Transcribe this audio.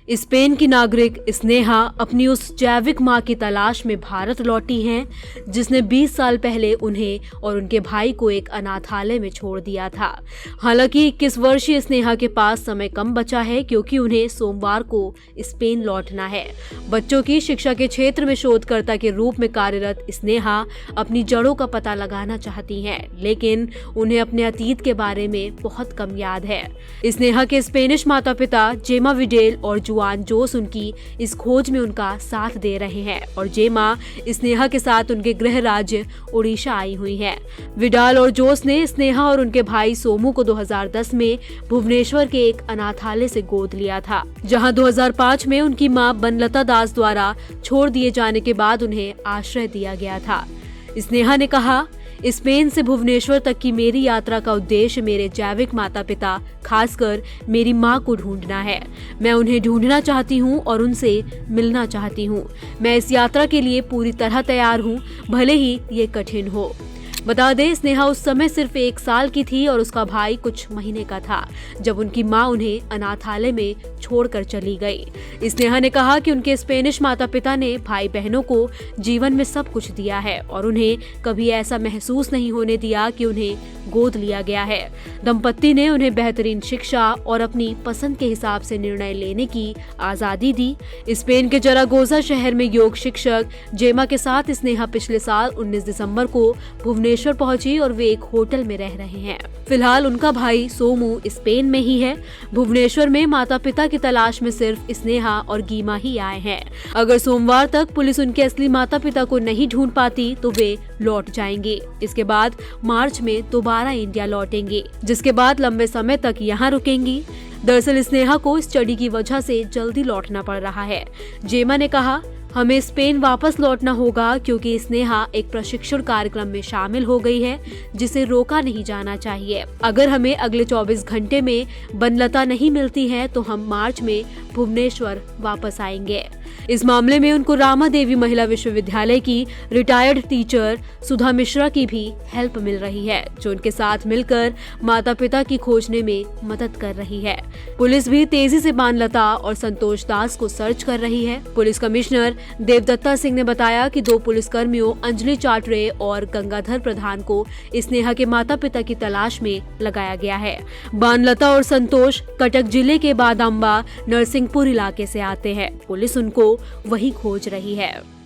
Spain की नागरिक स्नेहा अपनी उस जैविक मां की तलाश में भारत लौटी हैं जिसने 20 साल पहले उन्हें और उनके भाई को एक अनाथालय में छोड़ दिया था। हालांकि 21 वर्षीय स्नेहा के पास समय कम बचा है क्योंकि उन्हें सोमवार को स्पेन लौटना है। बच्चों की शिक्षा के क्षेत्र में शोधकर्ता के रूप में कार्यरत स्नेहा अपनी जड़ों का पता लगाना चाहती हैं, लेकिन उन्हें अपने अतीत के बारे में बहुत कम याद है। स्नेहा के स्पेनिश माता पिता जेमा विडेल और जुआन जोस उनकी इस खोज में उनका साथ दे रहे हैं और जेमा स्नेहा के साथ उनके गृह राज्य ओडिशा आई हुई हैं। विडाल और जोस ने स्नेहा और उनके भाई सोमू को 2010 में भुवनेश्वर के एक अनाथालय से गोद लिया था, जहां 2005 में उनकी मां बनलता दास द्वारा छोड़ दिए जाने के बाद उन्हें आश्रय दिया गया था। स्नेहा ने कहा, स्पेन से भुवनेश्वर तक की मेरी यात्रा का उद्देश्य मेरे जैविक माता पिता, खासकर मेरी माँ को ढूंढना है। मैं उन्हें ढूंढना चाहती हूँ और उनसे मिलना चाहती हूँ। मैं इस यात्रा के लिए पूरी तरह तैयार हूँ, भले ही ये कठिन हो। बता दें, स्नेहा उस समय सिर्फ 1 साल की थी और उसका भाई कुछ महीने का था जब उनकी मां उन्हें अनाथालय में छोड़कर चली गई। स्नेहा ने कहा कि उनके स्पेनिश माता पिता ने भाई बहनों को जीवन में सब कुछ दिया है और उन्हें कभी ऐसा महसूस नहीं होने दिया कि उन्हें गोद लिया गया है। दंपत्ति ने उन्हें बेहतरीन शिक्षा और अपनी पसंद के हिसाब से निर्णय लेने की आजादी दी। स्पेन के जरागोजा शहर में योग शिक्षक जेमा के साथ स्नेहा पिछले साल 19 दिसंबर को भुवनेश्वर पहुंची और वे एक होटल में रह रहे हैं। फिलहाल उनका भाई सोमू स्पेन में ही है। भुवनेश्वर में माता पिता की तलाश में सिर्फ स्नेहा और गीमा ही आए हैं। अगर सोमवार तक पुलिस उनके असली माता पिता को नहीं ढूंढ पाती तो वे लौट जाएंगे। इसके बाद मार्च में दोबारा इंडिया लौटेंगे, जिसके बाद लंबे समय तक यहाँ रुकेंगी। दरअसल स्नेहा को इस स्टडी की वजह से जल्दी लौटना पड़ रहा है। जेमा ने कहा, हमें स्पेन वापस लौटना होगा क्योंकि स्नेहा एक प्रशिक्षण कार्यक्रम में शामिल हो गई है जिसे रोका नहीं जाना चाहिए। अगर हमें अगले 24 घंटे में बनलता नहीं मिलती है तो हम मार्च में भुवनेश्वर वापस आएंगे। इस मामले में उनको रामा देवी महिला विश्वविद्यालय की रिटायर्ड टीचर सुधा मिश्रा की भी हेल्प मिल रही है, जो उनके साथ मिलकर माता पिता की खोजने में मदद कर रही है। पुलिस भी तेजी से बनलता और संतोष दास को सर्च कर रही है। पुलिस कमिश्नर देवदत्ता सिंह ने बताया कि 2 पुलिसकर्मियों अंजलि चाटरे और गंगाधर प्रधान को स्नेहा के माता पिता की तलाश में लगाया गया है। बनलता और संतोष कटक जिले के बादाम्बा नरसिंहपुर इलाके से आते हैं। पुलिस उनको वही खोज रही है।